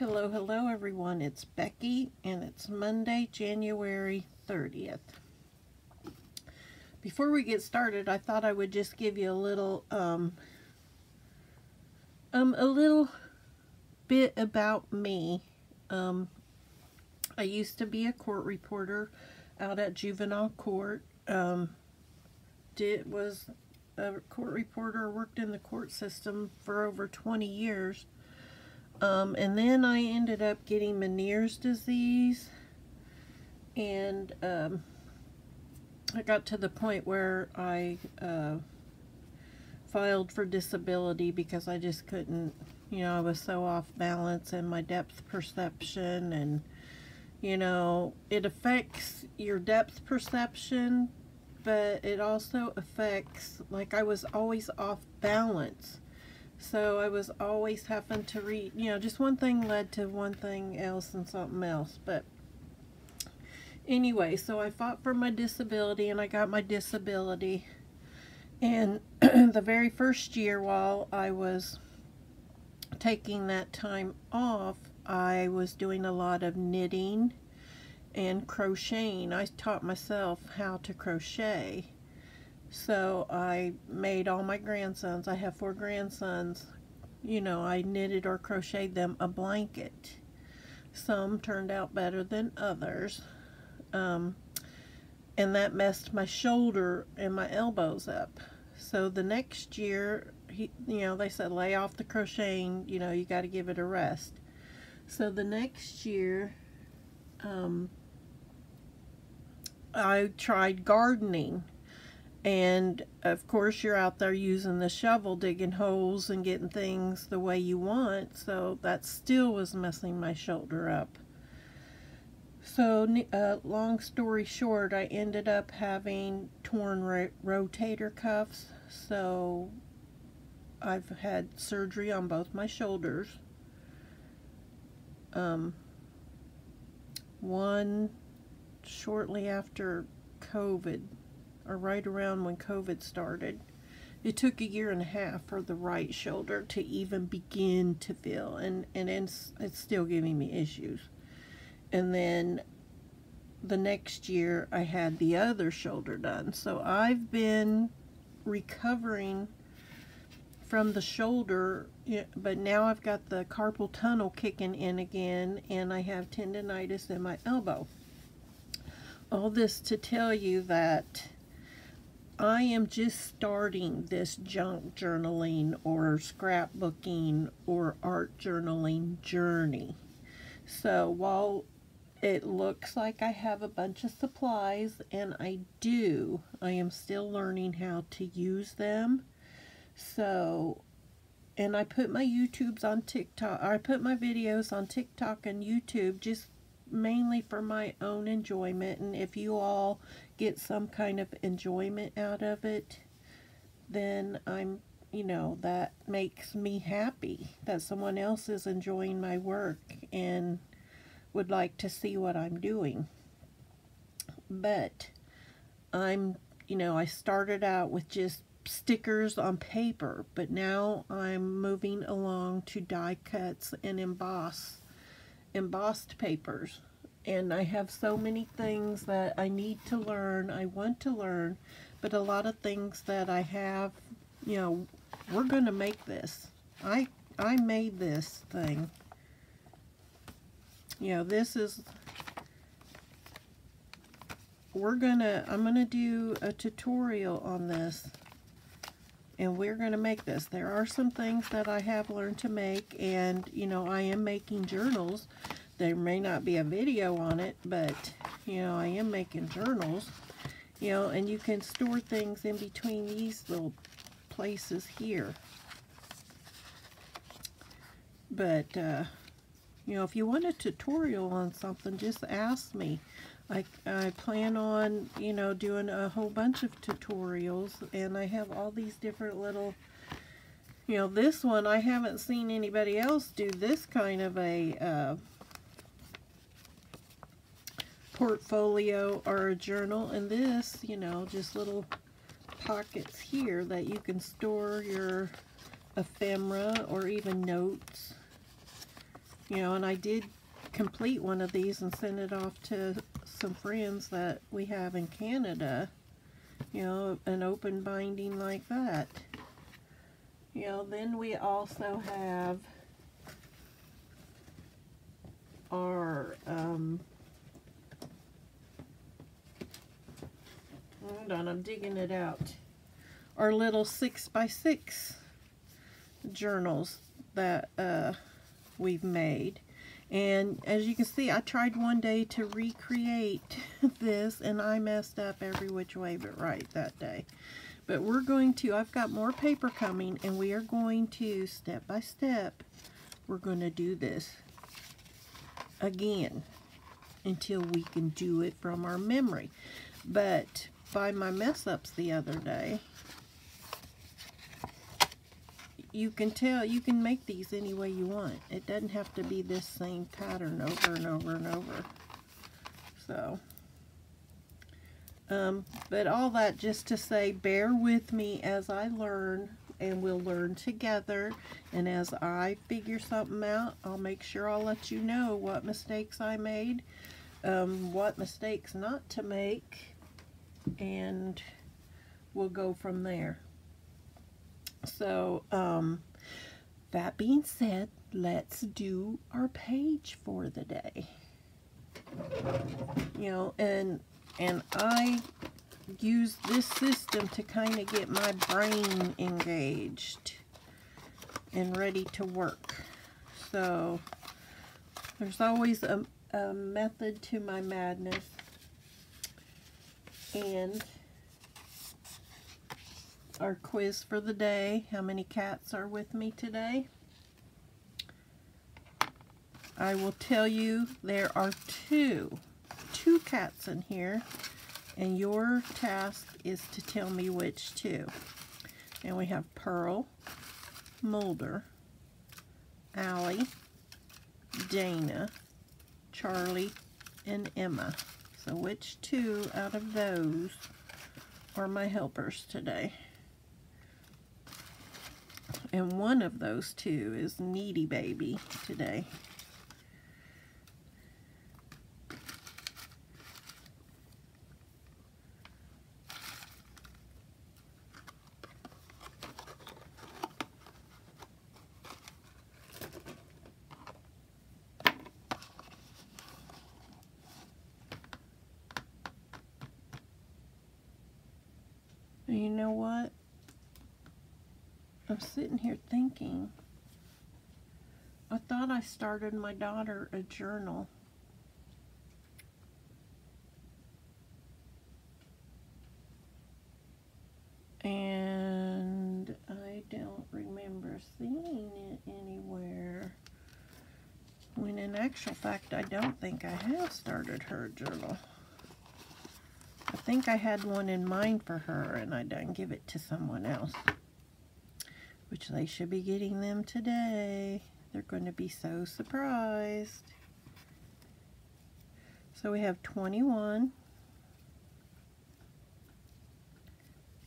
Hello everyone, it's Becky and it's Monday, January 30th. Before we get started, I thought I would just give you a little bit about me. I used to be a court reporter out at juvenile court. Was a court reporter, worked in the court system for over 20 years. And then I ended up getting Meniere's disease, and I got to the point where I filed for disability because I just couldn't, I was so off balance in my depth perception, and it affects your depth perception, but it also affects, like, I was always off balance. So I was always having to read, just one thing led to one thing else and something else. But anyway, so I fought for my disability and I got my disability. And the very first year while I was taking that time off, I was doing a lot of knitting and crocheting. I taught myself how to crochet. So I made all my grandsons, I have 4 grandsons, I knitted or crocheted them a blanket. Some turned out better than others. And that messed my shoulder and my elbows up. So the next year, they said lay off the crocheting, you got to give it a rest. So the next year, I tried gardening. And of course you're out there using the shovel, digging holes and getting things the way you want, so that still was messing my shoulder up. So long story short, I ended up having torn rotator cuffs, so I've had surgery on both my shoulders. One shortly after COVID, or right around when COVID started. It took 1.5 years for the right shoulder to even begin to feel, and it's still giving me issues. And then the next year I had the other shoulder done. So I've been recovering from the shoulder, but now I've got the carpal tunnel kicking in again, and I have tendonitis in my elbow. All this to tell you that I am just starting this junk journaling or scrapbooking or art journaling journey. So while it looks like I have a bunch of supplies, and I do, I am still learning how to use them. So, and I put my YouTubes on TikTok, I put my videos on TikTok and YouTube just mainly for my own enjoyment, and if you all get some kind of enjoyment out of it, then I'm, that makes me happy that someone else is enjoying my work and would like to see what I'm doing. But I started out with just stickers on paper, but now I'm moving along to die cuts and embossed papers, and I have so many things that I need to learn, I want to learn, but a lot of things that I have, we're gonna make this. I made this thing. This is, I'm gonna do a tutorial on this, and we're gonna make this. There are some things that I have learned to make, and I am making journals. There may not be a video on it, but I am making journals, and you can store things in between these little places here. But if you want a tutorial on something, just ask me. I plan on doing a whole bunch of tutorials, and I have all these different little, this one I haven't seen anybody else do this kind of a portfolio or a journal, and this, just little pockets here that you can store your ephemera or even notes. You know, and I did complete one of these and send it off to some friends that we have in Canada. You know, an open binding like that. You know, then we also have our, hold on, I'm digging it out. Our little 6x6 journals that we've made. And as you can see, I tried one day to recreate this and I messed up every which way but right that day. But we're going to, I've got more paper coming, and we are going to, step by step, we're going to do this again until we can do it from our memory. But by my mess ups the other day, you can tell, you can make these any way you want. It doesn't have to be this same pattern over and over and over. So, but all that just to say, bear with me as I learn, and we'll learn together. And as I figure something out, I'll make sure I'll let you know what mistakes I made, what mistakes not to make, and we'll go from there. So, that being said, let's do our page for the day. You know, and I use this system to kind of get my brain engaged and ready to work. So, there's always a method to my madness. And our quiz for the day, how many cats are with me today? I will tell you there are two cats in here, and your task is to tell me which two. And we have Pearl, Mulder, Allie, Dana, Charlie, and Emma. So which two out of those are my helpers today? And one of those two is Needy Baby today. And you know what? I'm sitting here thinking, I thought I started my daughter a journal. And I don't remember seeing it anywhere. When in actual fact, I don't think I have started her a journal. I think I had one in mind for her and I didn't give it to someone else. Which they should be getting them today. They're going to be so surprised. So we have 21,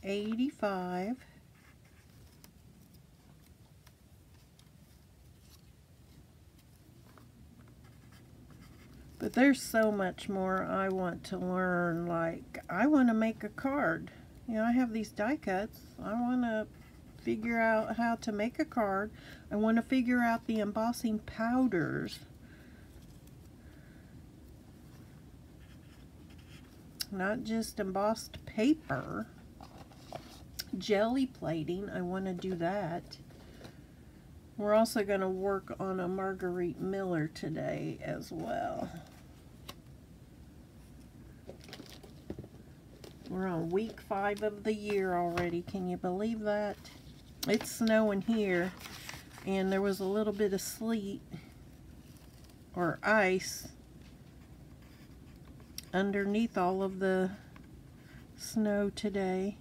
85, 'But there's so much more I want to learn. Like, I want to make a card. You know, I have these die cuts. I want to figure out how to make a card. I want to figure out the embossing powders. Not just embossed paper. Jelly plating, I want to do that. We're also going to work on a Marguerite Miller today as well. We're on week 5 of the year already. Can you believe that? It's snowing here, and there was a little bit of sleet or ice underneath all of the snow today.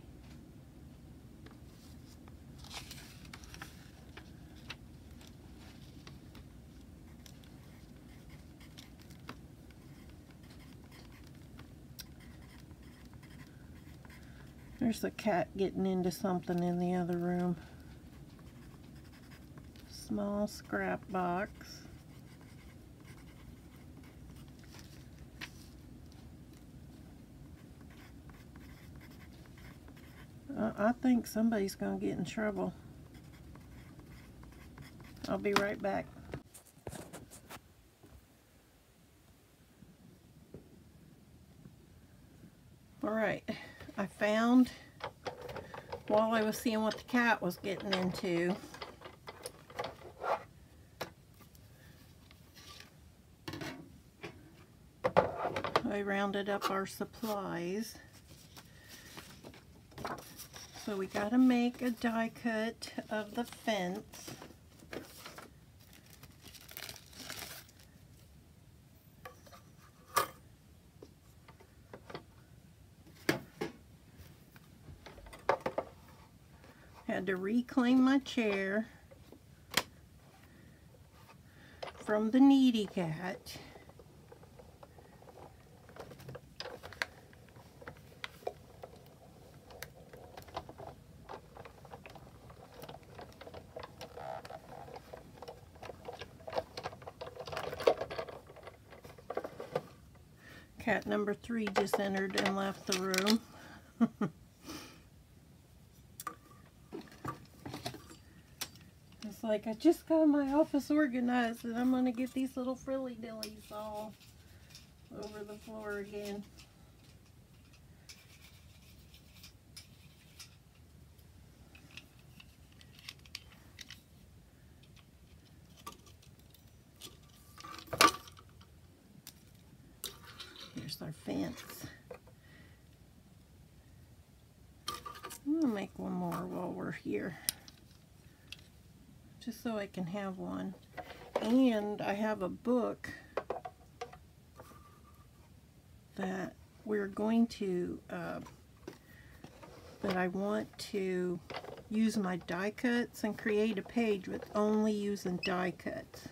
There's a cat getting into something in the other room. Small scrap box. I think somebody's going to get in trouble. I'll be right back. Alright, I found, while I was seeing what the cat was getting into, I rounded up our supplies. So we got to make a die cut of the fence. Had to reclaim my chair from the needy cat. Cat number 3 just entered and left the room. It's like, I just got my office organized and I'm going to get these little frilly dillies all over the floor again. Here's our fence. I'm going to make one more while we're here, just so I can have one. And I have a book that we're going to, that I want to use my die cuts and create a page with only using die cuts.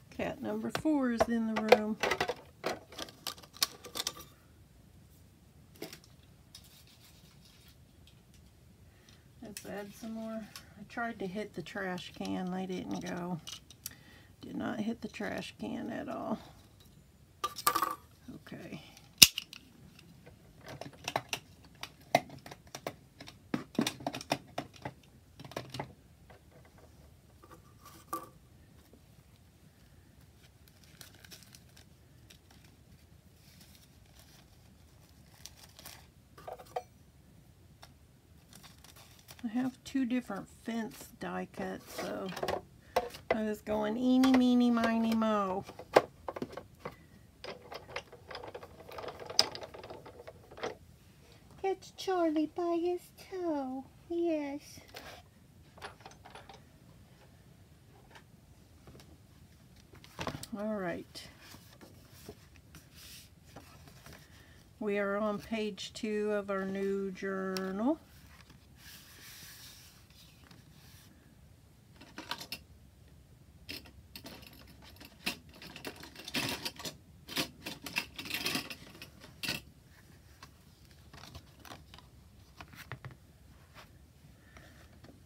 Cat number 4 is in the room. Let's add some more. I tried to hit the trash can. They didn't go. Did not hit the trash can at all. Okay. I have 2 different fence die cuts, so I was going eeny, meeny, miny, mo. Catch Charlie by his toe. Yes. All right. We are on page 2 of our new journal.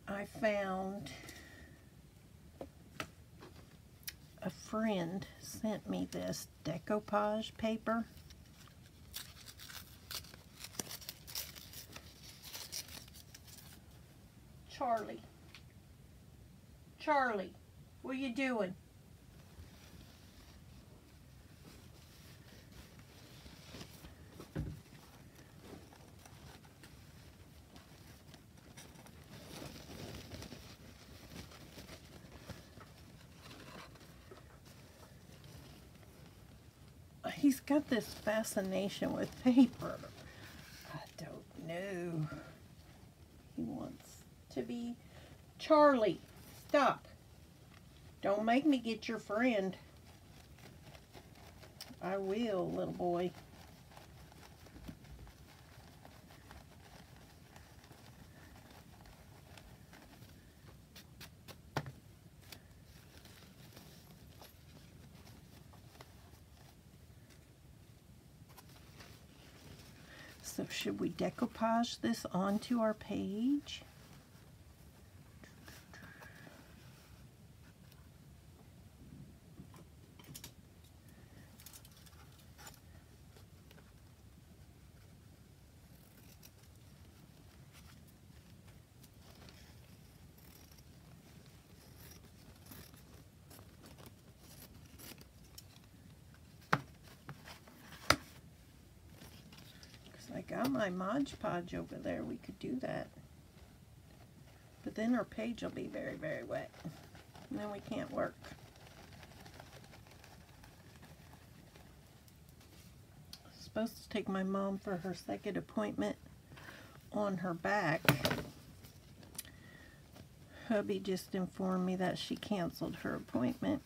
I found a friend sent me this decoupage paper. Charlie, what are you doing? He's got this fascination with paper. I don't know. He wants to be Charlie. Stop. Don't make me get your friend. I will, little boy. So should we decoupage this onto our page? got my Mod Podge over there, we could do that. But then our page will be very, very wet. And then we can't work. Supposed to take my mom for her second appointment on her back. Hubby just informed me that she canceled her appointment.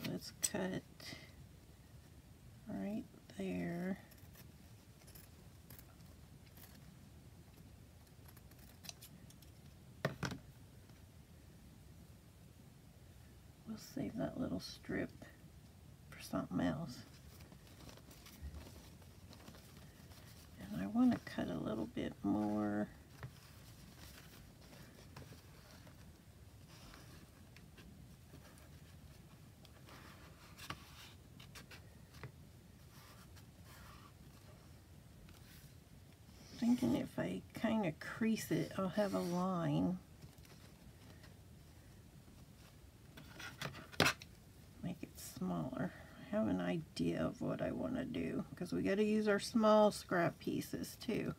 Let's cut right there. We'll save that little strip for something else. And I want to cut a little bit more. Thinking if I kind of crease it, I'll have a line. Make it smaller. I have an idea of what I want to do because we got to use our small scrap pieces too.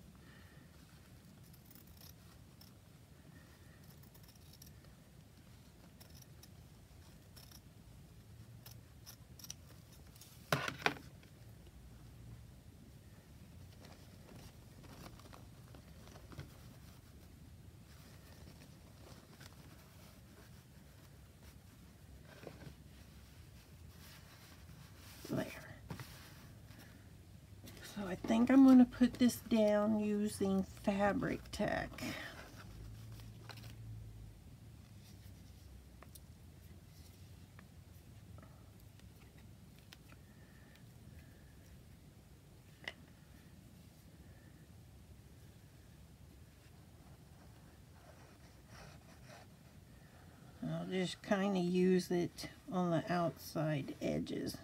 There. So I think I'm going to put this down using fabric tack. I'll just kind of use it on the outside edges.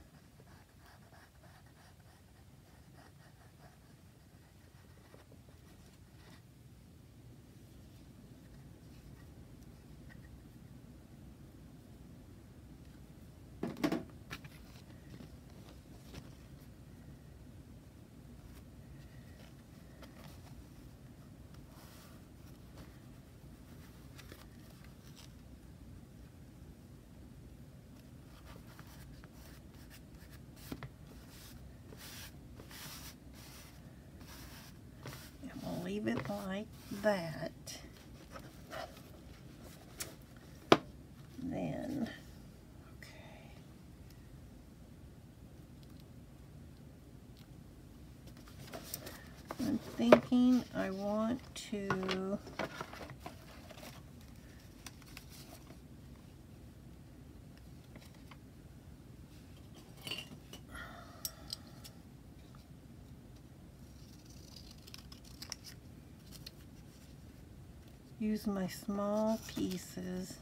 Leave it like that. Then, okay. I'm thinking I want to use my small pieces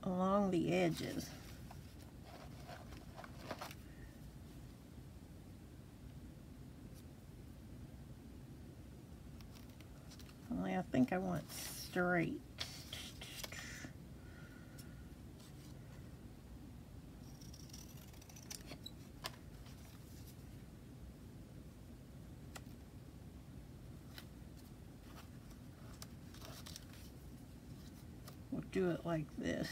along the edges. Only I think I want straight. We'll do it like this.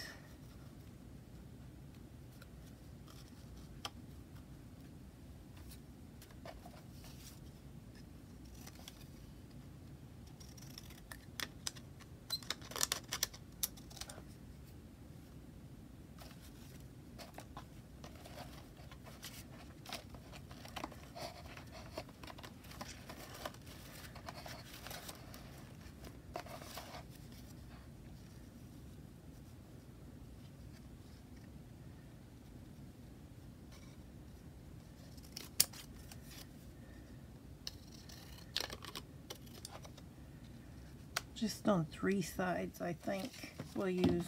Just on 3 sides, I think we'll use.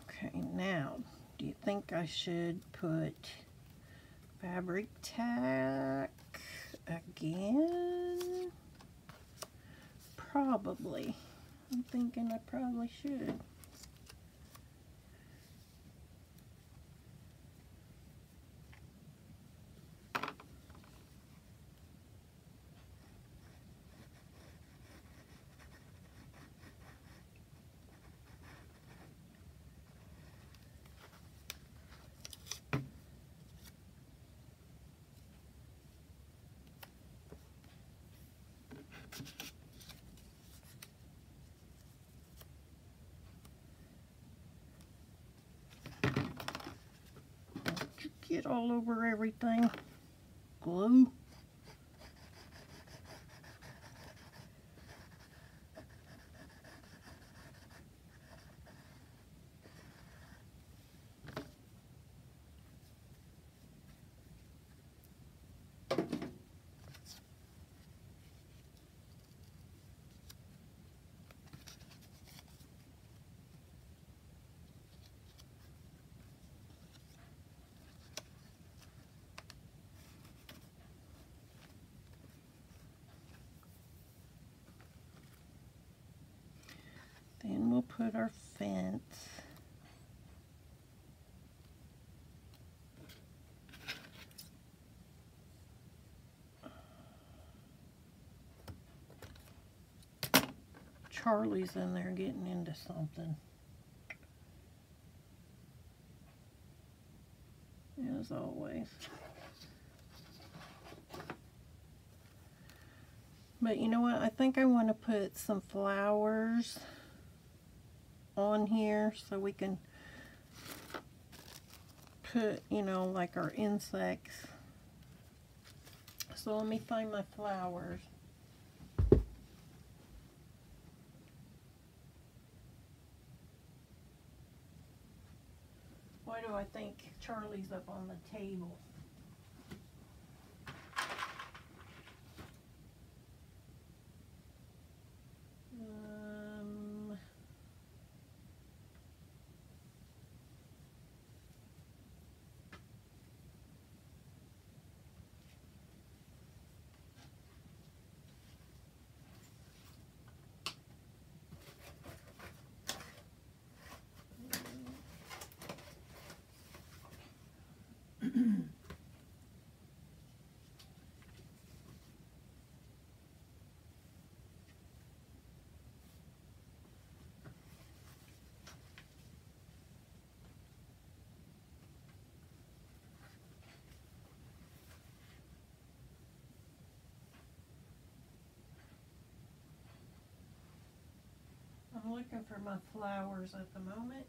Okay, now, do you think I should put fabric tack again? Probably. I'm thinking I probably should. Get all over everything. Glue. Then we'll put our fence. Charlie's in there getting into something. As always. But you know what? I think I want to put some flowers on here so we can put, you know, like our insects. So let me find my flowers. Why do I think Charlie's up on the table? I'm looking for my flowers at the moment.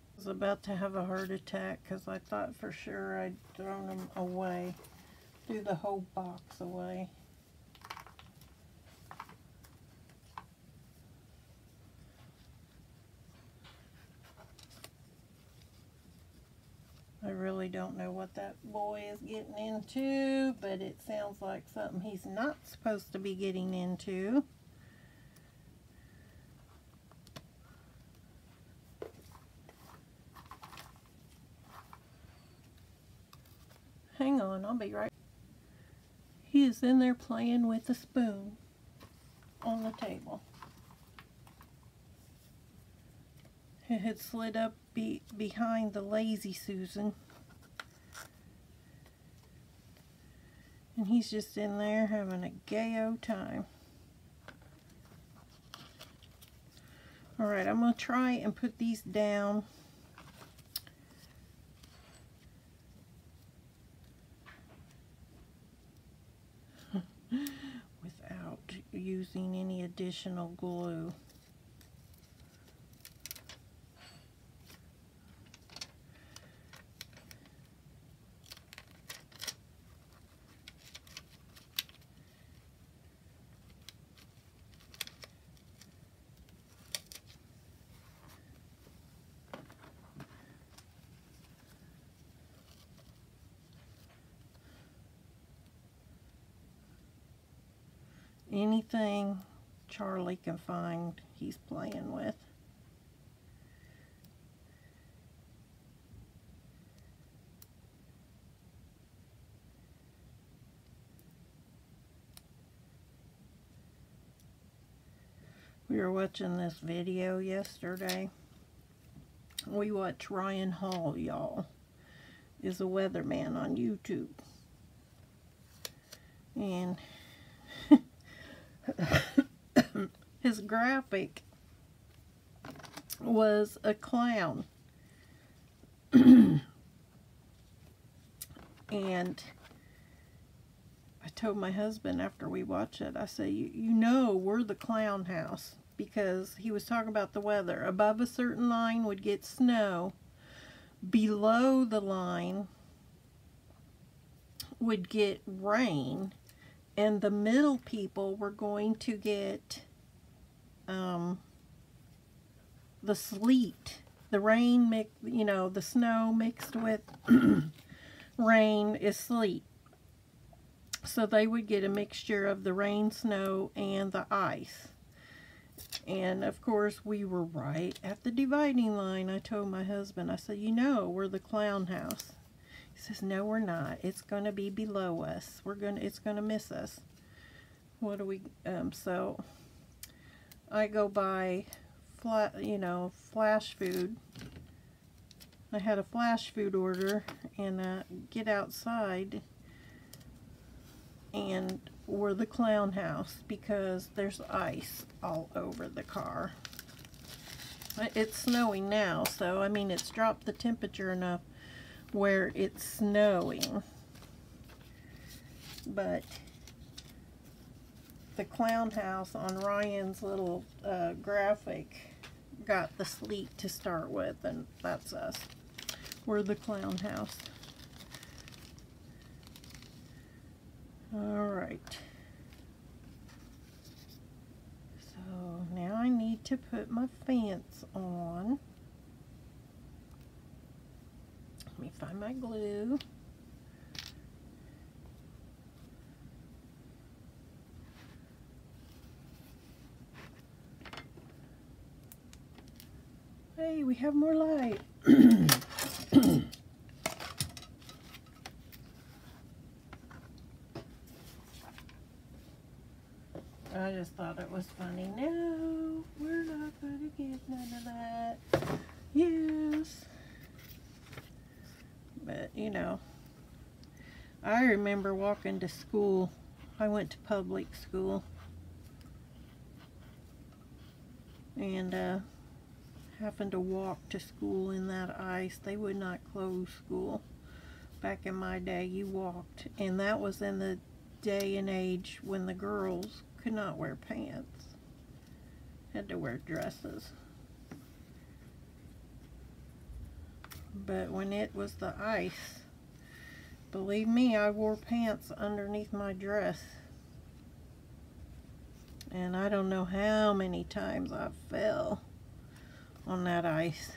I was about to have a heart attack because I thought for sure I'd thrown them away. Threw the whole box away. I really don't know what that boy is getting into, but it sounds like something he's not supposed to be getting into. Hang on, I'll be right. He is in there playing with a spoon on the table. It had slid up behind the Lazy Susan. And he's just in there having a gay-o time. Alright, I'm going to try and put these down. Without using any additional glue. Anything Charlie can find, he's playing with. We were watching this video yesterday. We watch Ryan Hall, y'all. Is a weatherman on YouTube. And his graphic was a clown. And I told my husband after we watched it, I said, you know we're the clown house. Because he was talking about the weather. Above a certain line would get snow. Below the line would get rain. And the middle people were going to get the sleet. The rain, you know, the snow mixed with rain is sleet. So they would get a mixture of the rain, snow, and the ice. And of course we were right at the dividing line. I told my husband, I said, you know, we're the clown house. He says, no, we're not. It's going to be below us. It's going to miss us. What do we, so I go buy, flash food. I had a flash food order and get outside, and we're the clown house because there's ice all over the car. It's snowing now, so I mean it's dropped the temperature enough where it's snowing. But the clown house on Ryan's little graphic got the sleet to start with, and that's us. We're the clown house. Alright. So now I need to put my fence on. Let me find my glue. Hey, we have more light. I just thought it was funny. No, we're not going to get none of that. Yes. But, you know, I remember walking to school. I went to public school. And having to walk to school in that ice. They would not close school. Back in my day, you walked. And that was in the day and age when the girls could not wear pants. Had to wear dresses. But when it was the ice, believe me, I wore pants underneath my dress. And I don't know how many times I fell on that ice.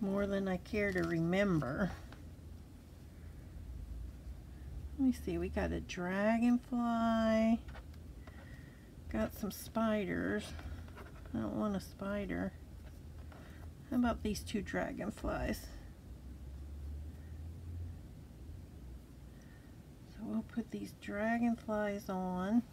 More than I care to remember. Let me see, we got a dragonfly. Got some spiders. I don't want a spider. How about these two dragonflies? So we'll put these dragonflies on.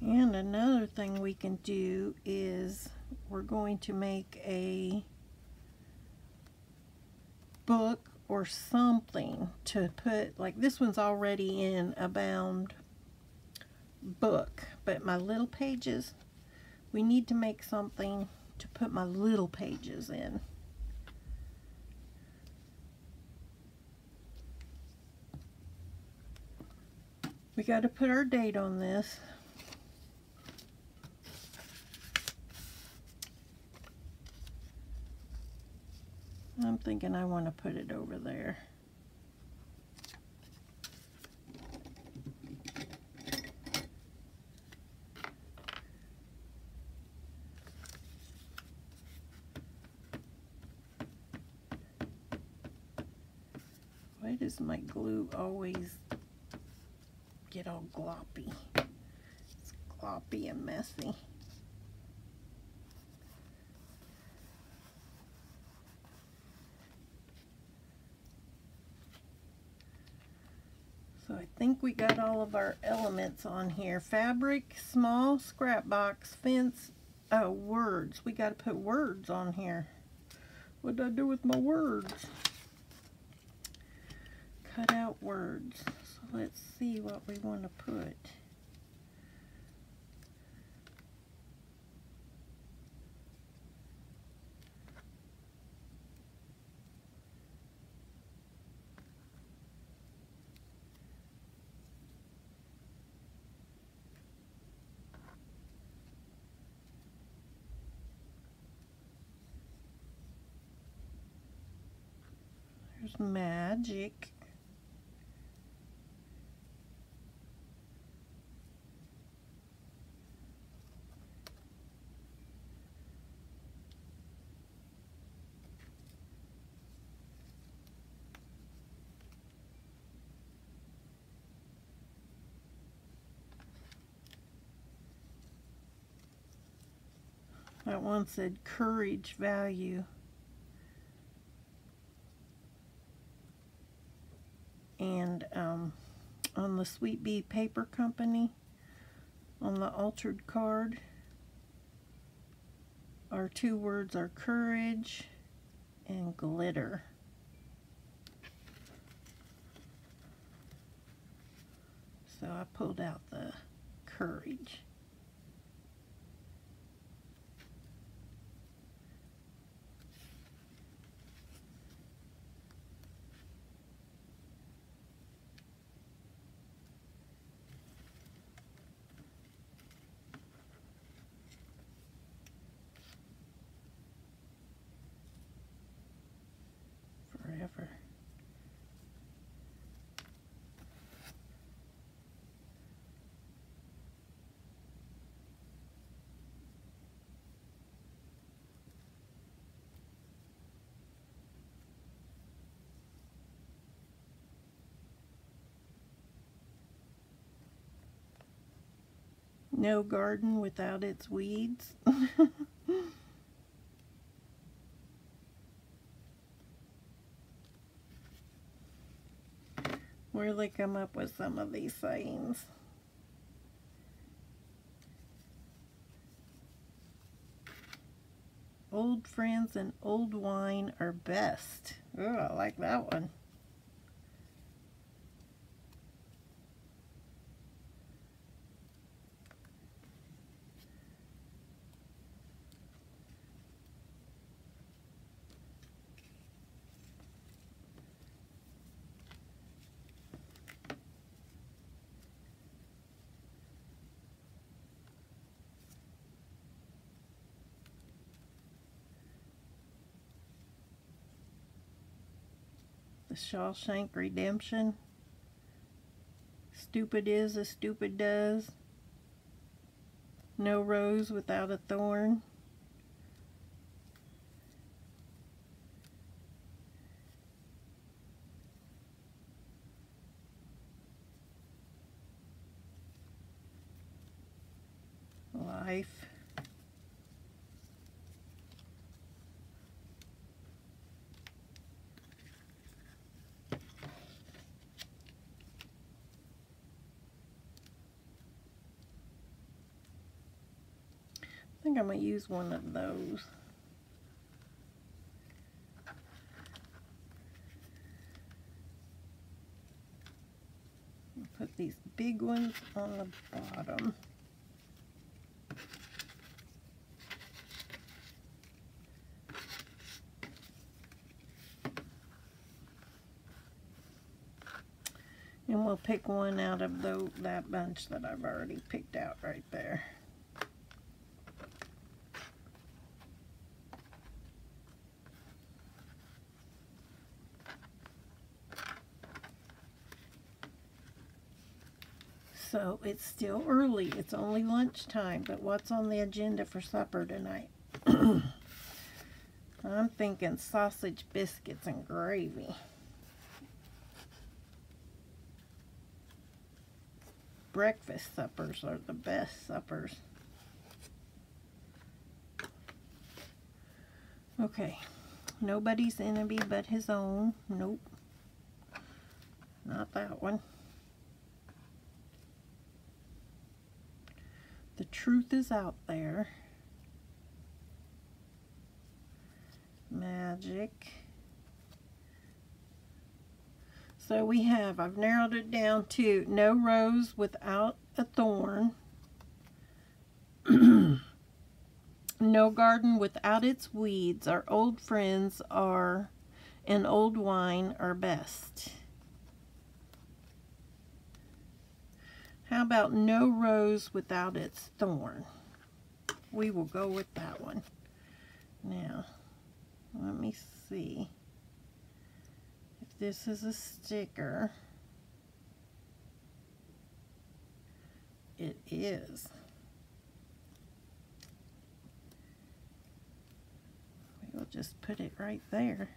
And another thing we can do is we're going to make a book or something to put, like this one's already in a bound book, but my little pages, we need to make something to put my little pages in. We got to put our date on this. I'm thinking I want to put it over there. Why does my glue always get all gloppy? It's gloppy and messy. So I think we got all of our elements on here. Fabric, small scrap box, fence, oh, words. We got to put words on here. What did I do with my words? Cut out words. So let's see what we want to put. There's magic. That one said courage value. And on the Sweet Bee Paper Company, on the altered card, our two words are courage and glitter. So I pulled out the courage. Forever. No garden without its weeds. Where do they come up with some of these sayings? Old friends and old wine are best. Oh, I like that one. The Shawshank Redemption. Stupid is as stupid does. No rose without a thorn. Life. I think I'm going to use one of those. big ones on the bottom. And we'll pick one out of that bunch that I've already picked out right there. So it's still early. It's only lunchtime, but what's on the agenda for supper tonight? I'm thinking sausage biscuits and gravy. Breakfast suppers are the best suppers. Okay, nobody's enemy but his own. Nope, not that one. The truth is out there. Magic. So we have, I've narrowed it down to no rose without a thorn, no garden without its weeds, our old friends are, and old wine are best. How about no rose without its thorn? We will go with that one. Now, let me see. This is a sticker. It is. We'll just put it right there.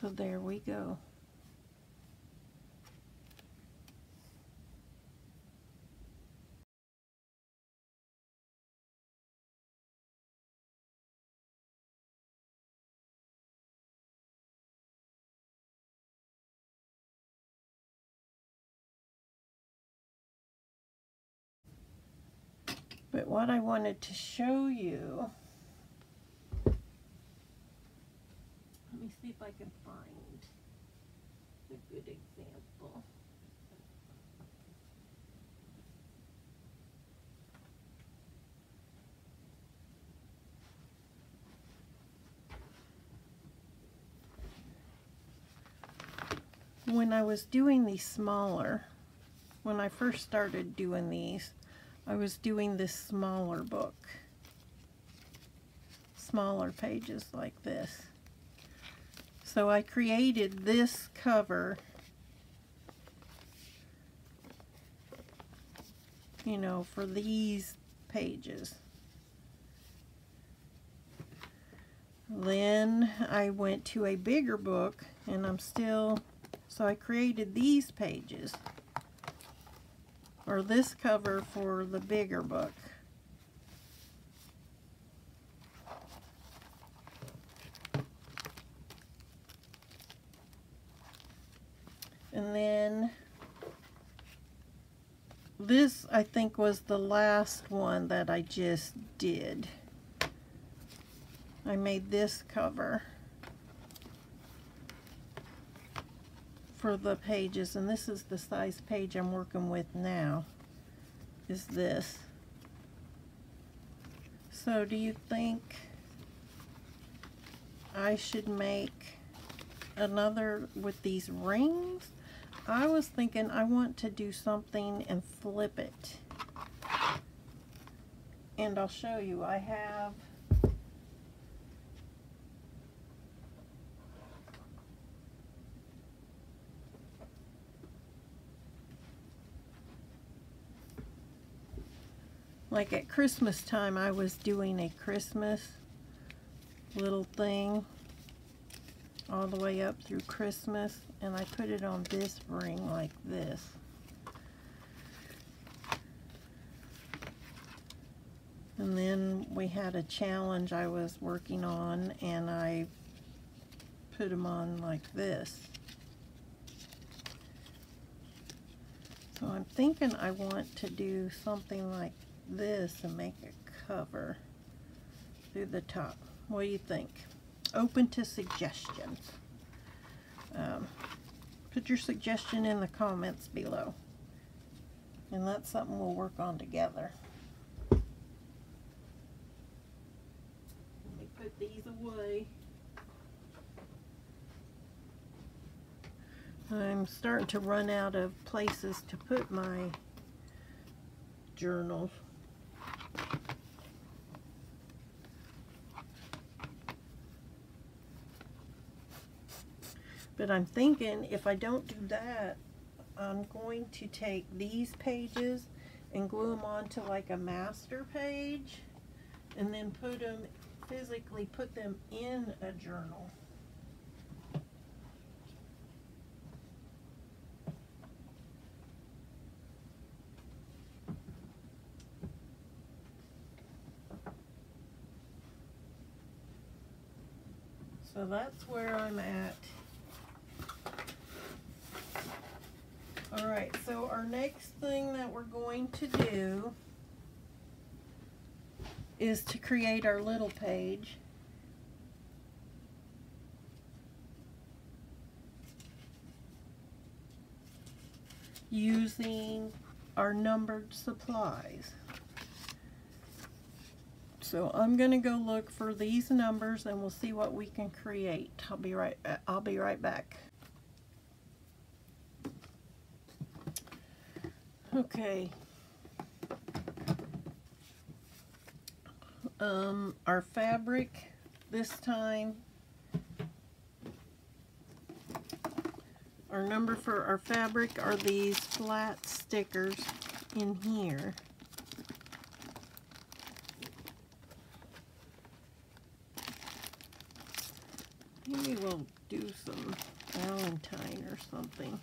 So there we go. But what I wanted to show you, let me see if I can find a good example. When I was doing these smaller, when I first started doing these, I was doing this smaller book, smaller pages like this. So I created this cover, you know, for these pages. Then I went to a bigger book, and so I created these pages, or this cover for the bigger book. And then this, I think, was the last one that I just did. I made this cover for the pages, and this is the size page I'm working with now, is this. So do you think I should make another with these rings? I was thinking I want to do something and flip it. And I'll show you. I have like at Christmas time, I was doing a Christmas little thing all the way up through Christmas, and I put it on this ring like this. And then we had a challenge I was working on, and I put them on like this. So I'm thinking I want to do something like this and make a cover through the top. What do you think? Open to suggestions. Put your suggestion in the comments below, and that's something we'll work on together. Let me put these away. I'm starting to run out of places to put my journals. But I'm thinking if I don't do that, I'm going to take these pages and glue them onto like a master page and then put them, physically put them in a journal. So that's where I'm at. Alright, so our next thing that we're going to do is to create our little page. Using our numbered supplies. So I'm going to go look for these numbers and we'll see what we can create. I'll be right back. Okay. Our fabric this time, our number for our fabric are these flat stickers in here. Maybe we'll do some Valentine or something.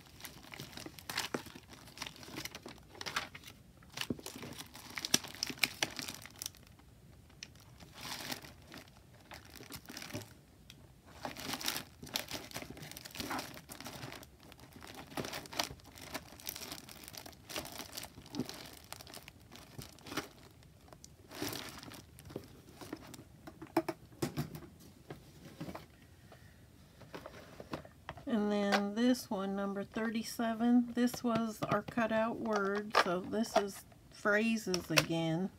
And then this one, number 37, this was our cutout word, so this is phrases again.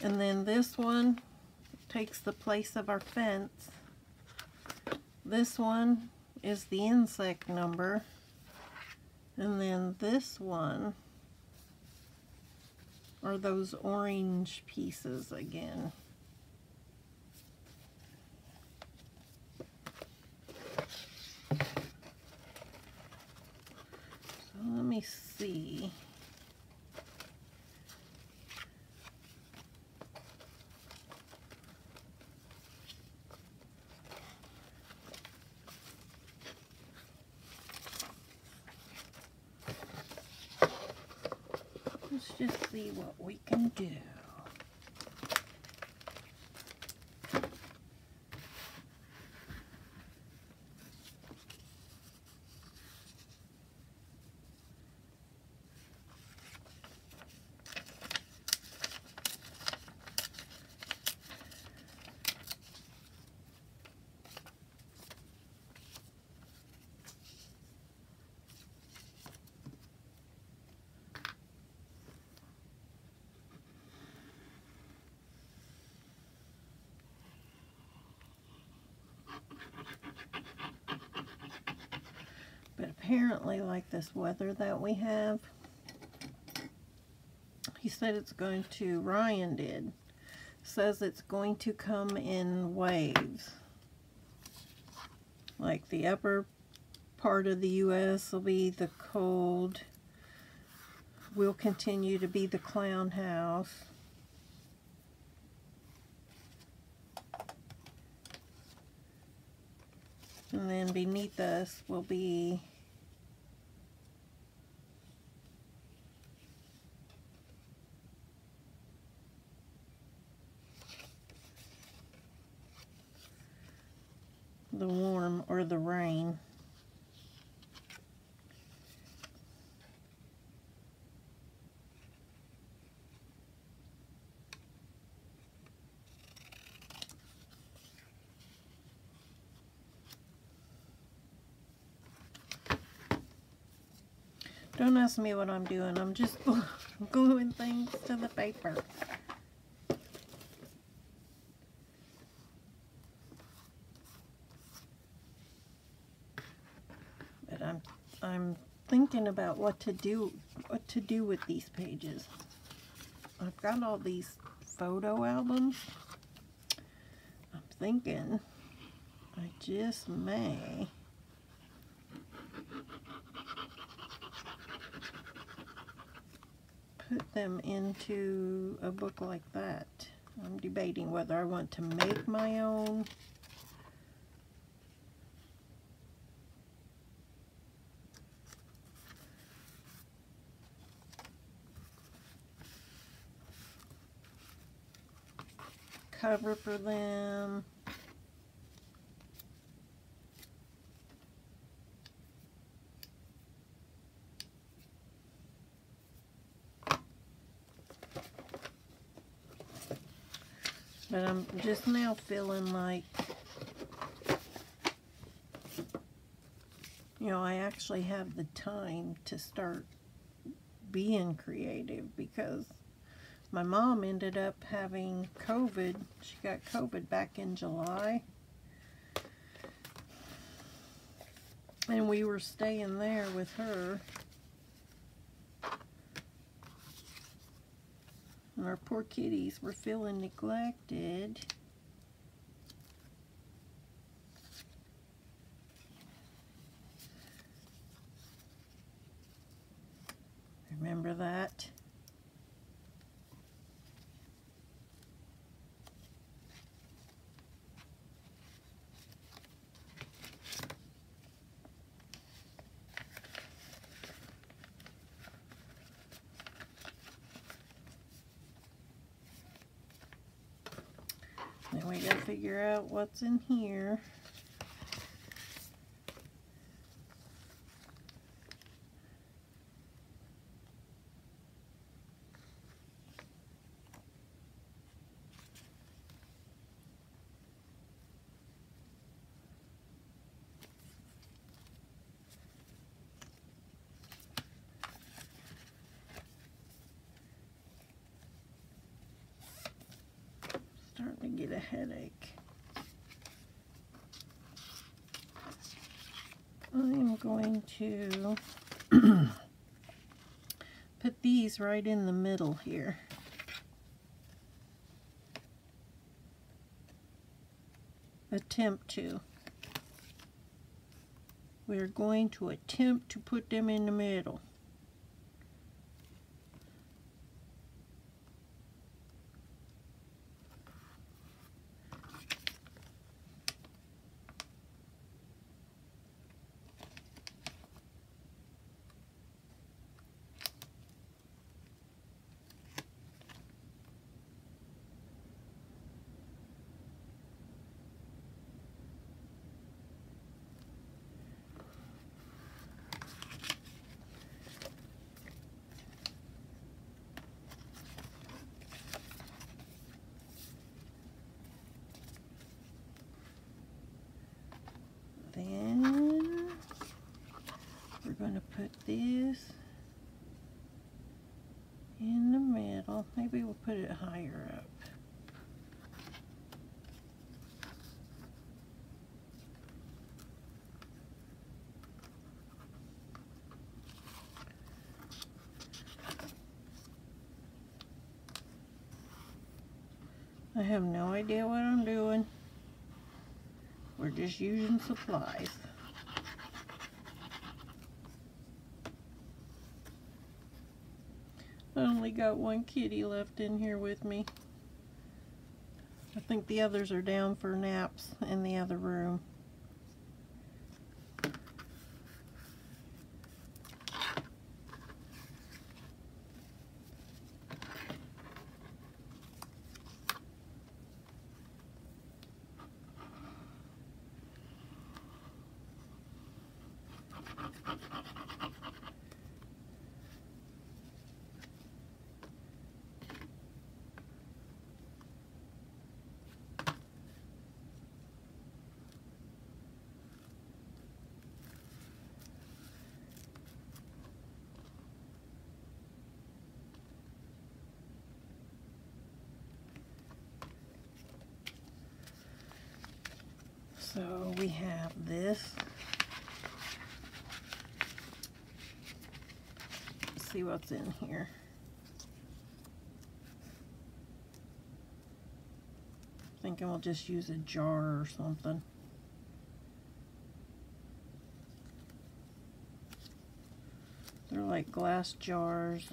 And then this one takes the place of our fence. This one is the insect number. And then this one are those orange pieces again. Let me see. Let's just see what we can do. But apparently, like this weather that we have, he said it's going to, Ryan did, says it's going to come in waves. Like the upper part of the U.S. will be the cold. We'll continue to be the clown house. And then beneath us will be the warm or the rain. Don't ask me what I'm doing. I'm just gluing things to the paper. But I'm thinking about what to do with these pages. I've got all these photo albums. I'm thinking I just may put them into a book like that. I'm debating whether I want to make my own cover for them. But I'm just now feeling like, you know, I actually have the time to start being creative, because my mom ended up having COVID. She got COVID back in July. And we were staying there with her. And our poor kitties were feeling neglected. Remember that? Then we gotta figure out what's in here. Starting to get a headache. I'm going to put these right in the middle here. Attempt to. We're going to attempt to put them in the middle. Then we're going to put this in the middle. Maybe we'll put it higher up. I have no idea what I'm doing. We're just using supplies. I only got one kitty left in here with me. I think the others are down for naps in the other room. So we have this. Let's see what's in here. Thinking we'll just use a jar or something. They're like glass jars.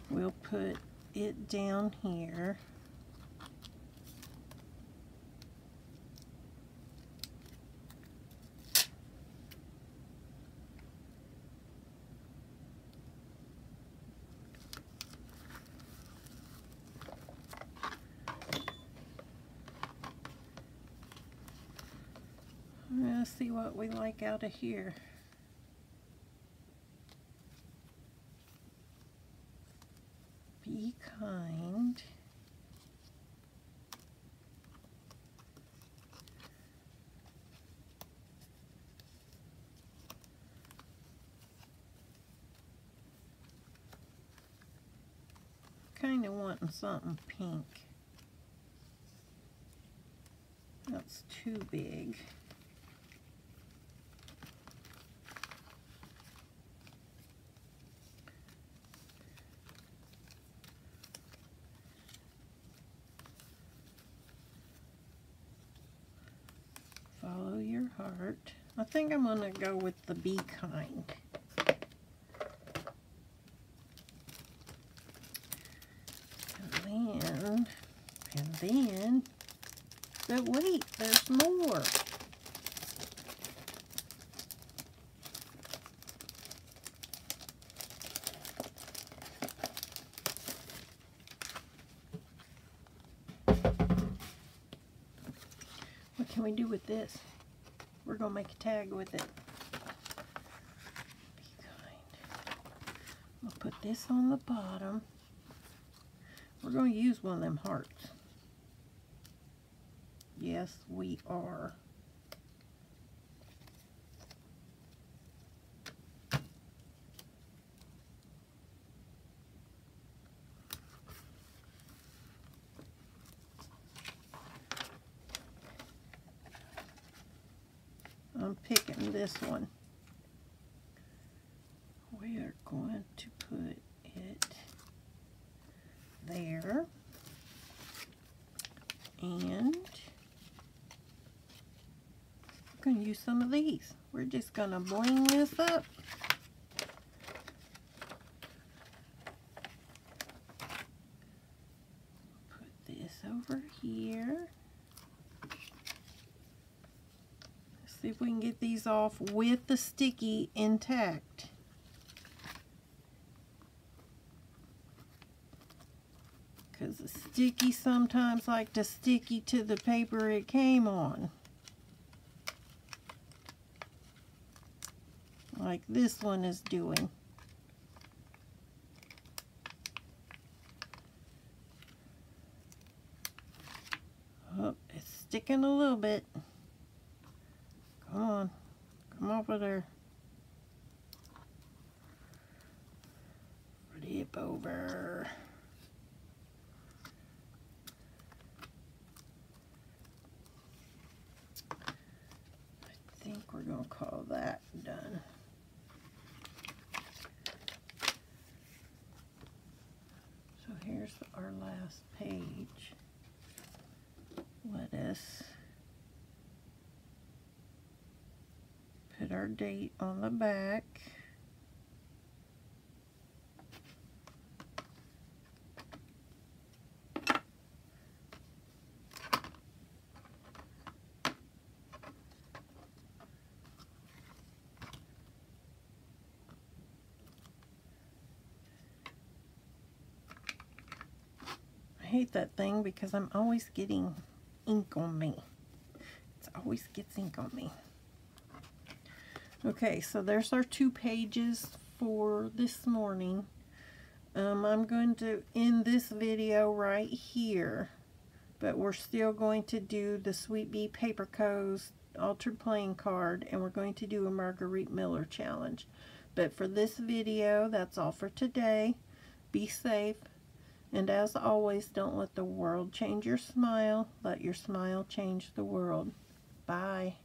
We'll put it down here. Let's see what we like out of here. Be kind. Kind of wanting something pink. That's too big. Follow your heart. I think I'm going to go with the be kind. And then, but wait, there's more. What can we do with this? We're going to make a tag with it. Be kind. We'll put this on the bottom. We're going to use one of them hearts. Yes, we are. I'm picking this one. We are going to put it there. And we're going to use some of these. We're just going to bling this up. Put this over here. Let's see if we can get these off with the sticky intact. Because the sticky sometimes like to sticky to the paper it came on. Like this one is doing. Oh, it's sticking a little bit. Come on. Come over there. Flip over. I think we're going to call that done. So here's our last page. Let us put our date on the back. I hate that thing because I'm always getting ink on me. It always gets ink on me. Okay, so there's our 2 pages for this morning. I'm going to end this video right here. But we're still going to do the Sweet Bee Paper Co's Altered Playing Card, and we're going to do a Marguerite Miller challenge. But for this video, that's all for today. Be safe, and as always, don't let the world change your smile. Let your smile change the world. Bye.